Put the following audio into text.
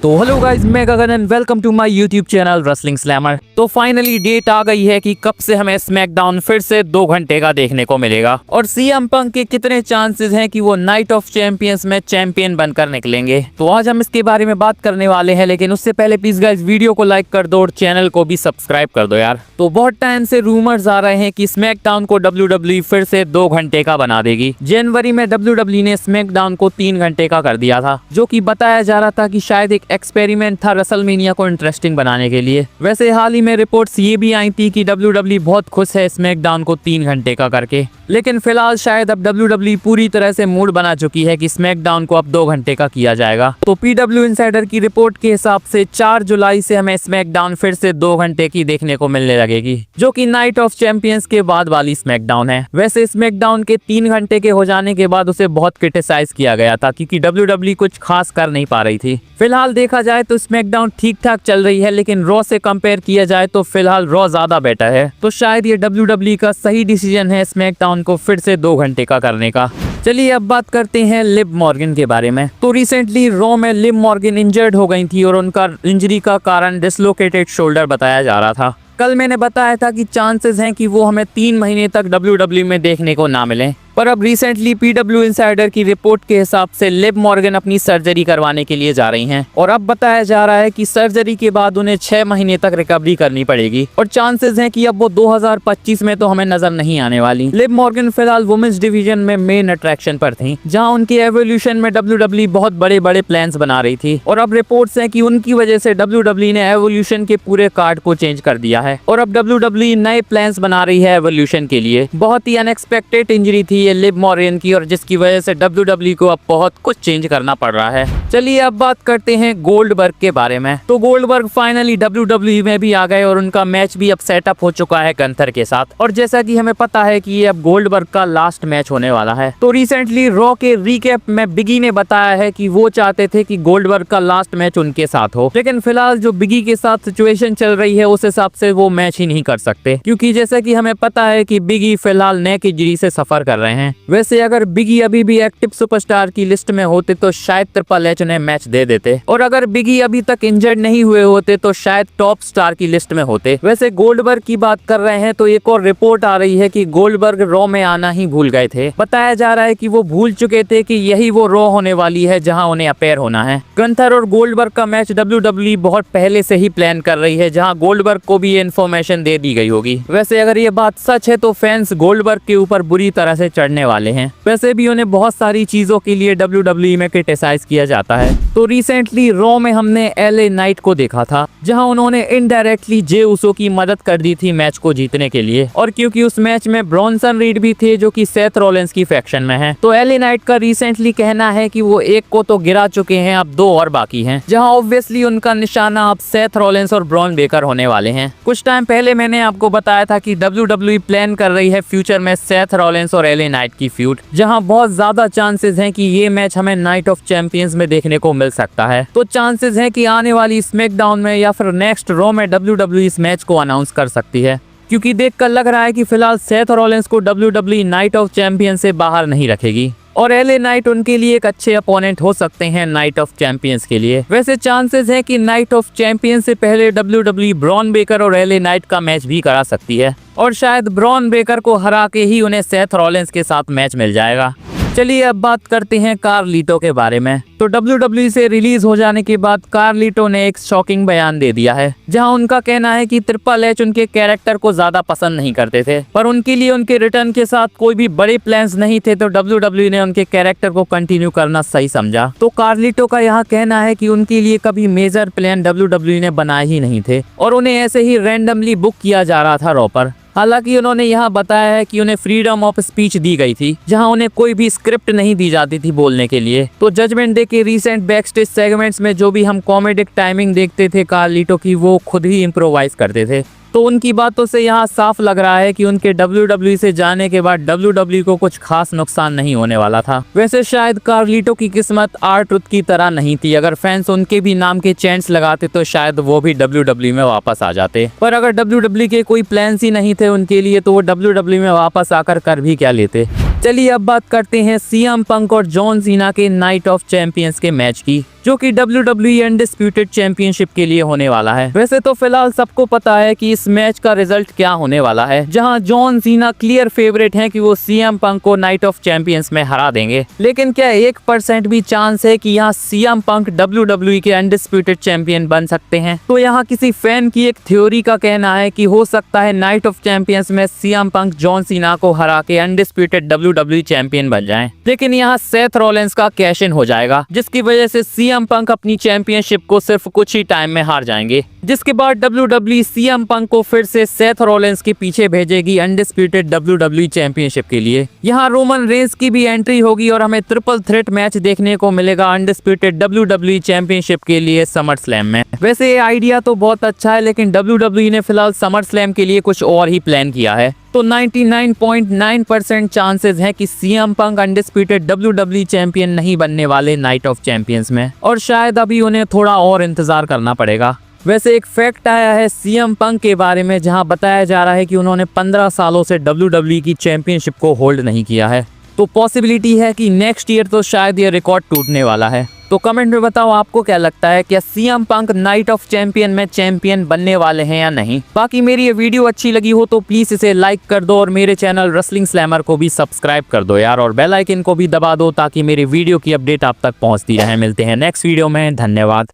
तो hello guys, मैं Gagan and welcome to my YouTube channel wrestling slammer. तो finally date आ गई है कि कब से हमें स्मैकडाउन फिर से 2 घंटे का देखने को मिलेगा और सीएम पंक के कितने चांसेस हैं कि वो नाइट ऑफ चैंपियंस में चैंपियन बनकर निकलेंगे। तो आज हम इसके बारे में बात करने वाले हैं, लेकिन उससे पहले प्लीज गाइस वीडियो को लाइक कर दो और चैनल को भी सब्सक्राइब कर दो यार। तो बहुत टाइम से रूमर्स आ रहे हैं कि स्मैकडाउन को WWE फिर से 2 घंटे का बना देगी। जनवरी में WWE ने स्मैकडाउन को 3 घंटे का कर दिया था, जो कि बताया जा रहा था कि शायद एक एक्सपेरिमेंट था रेसलमेनिया को इंटरेस्टिंग बनाने के लिए। वैसे हाल ही में रिपोर्ट्स ये भी आई थी कि WWE बहुत खुश है स्मैकडाउन को 3 घंटे का करके, लेकिन फिलहाल शायद अब WWE पूरी तरह से मूड बना चुकी है कि स्मैकडाउन को अब 2 घंटे का किया जाएगा। तो PW इनसाइडर की रिपोर्ट के हिसाब से 4 जुलाई से हमें स्मैकडाउन फिर से 2 घंटे की देखने को मिलने लगेगी, जो कि नाइट ऑफ चैंपियंस के बाद वाली स्मैकडाउन है। वैसे स्मैकडाउन के 3 घंटे के हो जाने के बाद उसे बहुत क्रिटिसाइज किया गया था क्योंकि WWE कुछ खास कर नहीं पा रही थी। फिलहाल देखा जाए तो स्मैकडाउन ठीक ठाक चल रही है, लेकिन रॉ से कंपेयर किया जाए तो फिलहाल रॉ ज्यादा बेटर है। तो शायद ये WWE का सही डिसीजन है स्मैकडाउन को फिर से 2 घंटे का करने का। चलिए अब बात करते हैं लिव मॉर्गन के बारे में। तो रिसेंटली रॉ में लिव मॉर्गन इंजर्ड हो गई थी और उनका इंजरी का कारण डिसलोकेटेड शोल्डर बताया जा रहा था। कल मैंने बताया था कि चांसेस हैं कि वो हमें 3 महीने तक WWE में देखने को ना मिले, पर अब रिसेंटली PW इनसाइडर की रिपोर्ट के हिसाब से लिव मॉर्गन अपनी सर्जरी करवाने के लिए जा रही हैं और अब बताया जा रहा है कि सर्जरी के बाद उन्हें 6 महीने तक रिकवरी करनी पड़ेगी और चांसेस हैं कि अब वो 2025 में तो हमें नजर नहीं आने वाली। लिव मॉर्गन फिलहाल वुमेन्स डिवीजन में मेन अट्रैक्शन पर थी, जहां उनकी एवोल्यूशन में WWE बहुत बड़े बड़े प्लान्स बना रही थी और अब रिपोर्ट्स हैं कि उनकी वजह से WWE ने एवोल्यूशन के पूरे कार्ड को चेंज कर दिया है और अब WWE नए प्लान्स बना रही है एवोल्यूशन के लिए। बहुत ही अनएक्सपेक्टेड इंजरी थी ये लिव मॉर्गन की और जिसकी वजह से WWE को अब बहुत कुछ चेंज करना पड़ रहा है। चलिए अब बात करते हैं गोल्डबर्ग के बारे में। तो गोल्डबर्ग फाइनली WWE में भी आ गए और उनका मैच भी अब सेटअप हो चुका है गंथर के साथ और जैसा कि हमें पता है कि ये अब गोल्डबर्ग का लास्ट मैच होने वाला है। तो रिसेंटली रॉ के रिकैप में बिगी ने बताया है कि वो चाहते थे कि गोल्डबर्ग का लास्ट मैच उनके साथ हो, लेकिन फिलहाल जो बिगी के साथ सिचुएशन चल रही है उस हिसाब से वो मैच ही नहीं कर सकते, क्योंकि जैसा कि हमें पता है कि बिगी फिलहाल नेक इंजरी से सफर कर रहे हैं। वैसे अगर बिगी अभी भी एक्टिव सुपरस्टार की लिस्ट में होते तो शायद ट्रिपल एच उन्हें मैच दे देते, और अगर बिगी अभी तक इंजर्ड नहीं हुए होते तो शायद टॉप स्टार की लिस्ट में होते। वैसे गोल्डबर्ग की बात कर रहे हैं तो एक और रिपोर्ट आ रही है कि गोल्डबर्ग रॉ में आना ही भूल गए थे। बताया जा रहा है कि वो भूल चुके थे कि यही वो रॉ होने वाली है जहां उन्हें अपेयर होना है। गंथर और गोल्डबर्ग का मैच WWE बहुत पहले से ही प्लान कर रही है, जहां गोल्डबर्ग को भी ये इन्फॉर्मेशन दे दी गई होगी। वैसे अगर ये बात सच है तो फैंस गोल्डबर्ग के ऊपर बुरी तरह से चढ़ने वाले हैं। वैसे भी उन्हें बहुत सारी चीजों के लिए WWE में क्रिटिसाइज किया जाता है। तो रिसेंटली रॉ में हमने LA नाइट को देखा था, जहां उन्होंने इनडायरेक्टली जे उसो की मदद कर दी थी मैच को जीतने के लिए, और क्योंकि उस मैच में ब्रॉन्सन रीड भी थे जो कि सेथ रॉलिंस की फैक्शन में है, तो LA नाइट का रिसेंटली कहना है कि वो एक को तो गिरा चुके हैं, अब 2 और बाकी हैं, जहां ऑब्वियसली उनका निशाना अब सेथ रॉलिंस और ब्रॉन बेकर होने वाले हैं। कुछ टाइम पहले मैंने आपको बताया था कि WWE प्लान कर रही है फ्यूचर में सेथ रॉलिंस और LA नाइट की फ्यूड, जहां बहुत ज्यादा चांसेस हैं कि ये मैच हमें नाइट ऑफ चैंपियंस में देखने को मिल सकता है। तो चांसेस हैं कि आने वाली स्मैकडाउन में या फिर नेक्स्ट रॉ में WWE इस मैच को अनाउंस कर सकती है, क्योंकि देखकर लग रहा है कि फिलहाल सेथ रॉलिंस को WWE नाइट ऑफ चैंपियंस से बाहर नहीं रखेगी और LA नाइट उनके लिए एक अच्छे अपोनेंट हो सकते हैं नाइट ऑफ चैंपियंस के लिए। वैसे चांसेस है कि नाइट ऑफ चैंपियंस से पहले WWE ब्रॉन बेकर और LA नाइट का मैच भी करा सकती है और शायद ब्रॉन बेकर को हरा के ही उन्हें सेथ रॉलिंस के साथ मैच मिल जाएगा। चलिए अब बात करते हैं कार्लिटो के बारे में। तो WWE से रिलीज हो जाने के बाद कार्लिटो ने एक शॉकिंग बयान दे दिया है, जहां उनका कहना है कि ट्रिपल एच उनके कैरेक्टर को ज्यादा पसंद नहीं करते थे, पर उनके लिए उनके रिटर्न के साथ कोई भी बड़े प्लान्स नहीं थे, तो WWE ने उनके कैरेक्टर को कंटिन्यू करना सही समझा। तो कार्लिटो का यहाँ कहना है कि उनके लिए कभी मेजर प्लान WWE ने बनाए ही नहीं थे और उन्हें ऐसे ही रैंडमली बुक किया जा रहा था रॉ पर। हालांकि उन्होंने यहाँ बताया है कि उन्हें फ्रीडम ऑफ स्पीच दी गई थी, जहां उन्हें कोई भी स्क्रिप्ट नहीं दी जाती थी बोलने के लिए। तो जजमेंट डे के रीसेंट बैकस्टेज सेगमेंट्स में जो भी हम कॉमेडिक टाइमिंग देखते थे कार्लिटो की, वो खुद ही इम्प्रोवाइज करते थे। तो उनकी बातों से यहाँ साफ लग रहा है कि उनके WWE से जाने के बाद WWE को कुछ खास नुकसान नहीं होने वाला था। वैसे शायद कार्लिटो की किस्मत R-Truth की तरह नहीं थी, अगर फैंस उनके भी नाम के चैंट्स लगाते तो शायद वो भी WWE में वापस आ जाते, पर अगर WWE के कोई प्लान्स ही नहीं थे उनके लिए तो वो WWE में वापस आकर कर भी क्या लेते। चलिए अब बात करते हैं सीएम पंक और जॉन सीना के नाइट ऑफ चैंपियंस के मैच की, जो कि WWE अनडिस्प्यूटेड चैंपियनशिप के लिए होने वाला है। वैसे तो फिलहाल सबको पता है कि इस मैच का रिजल्ट क्या होने वाला है, जहां जॉन सीना क्लियर फेवरेट हैं कि वो सीएम पंक को नाइट ऑफ चैंपियंस में हरा देंगे। लेकिन क्या 1% भी चांस है कि यहाँ सीएम पंक WWE के अनडिस्प्यूटेड चैंपियन बन सकते हैं? तो यहाँ किसी फैन की एक थ्योरी का कहना है कि हो सकता है नाइट ऑफ चैंपियंस में सीएम पंक जॉन सीना को हरा के अनडिस्प्यूटेड WWE चैंपियन बन जाएं। लेकिन यहाँ सेथ रॉलिंस का कैश इन हो जाएगा, जिसकी वजह से सीएम पंक अपनी चैंपियनशिप को सिर्फ कुछ ही टाइम में हार जाएंगे, जिसके बाद WWE सीएम पंक को फिर से सेथ रॉलिंस के पीछे भेजेगी अनडिस्प्यूटेड WWE चैंपियनशिप के लिए। यहाँ रोमन रेंस की भी एंट्री होगी और हमें ट्रिपल थ्रेट मैच देखने को मिलेगा अनडिस्प्यूटेड WWE चैंपियनशिप के लिए समर स्लैम में। वैसे ये आइडिया तो बहुत अच्छा है, लेकिन WWE ने फिलहाल समर स्लैम के लिए कुछ और ही प्लान किया है। तो 99.9% चांसेस हैं कि CM Punk undisputed WWE champion नहीं बनने वाले नाइट ऑफ चैंपियंस में, और शायद अभी उन्हें थोड़ा और इंतजार करना पड़ेगा। वैसे एक फैक्ट आया है सीएम पंक के बारे में, जहां बताया जा रहा है कि उन्होंने 15 सालों से WWE की चैंपियनशिप को होल्ड नहीं किया है। तो पॉसिबिलिटी है कि नेक्स्ट ईयर तो शायद ये रिकॉर्ड टूटने वाला है। तो कमेंट में बताओ आपको क्या लगता है, क्या CM Punk night of champion में चैंपियन बनने वाले हैं या नहीं। बाकी मेरी ये वीडियो अच्छी लगी हो तो प्लीज इसे लाइक कर दो और मेरे चैनल रेसलिंग स्लैमर को भी सब्सक्राइब कर दो यार, और बेल आइकन को भी दबा दो ताकि मेरी वीडियो की अपडेट आप तक पहुंचती रहे। मिलते हैं नेक्स्ट वीडियो में, धन्यवाद।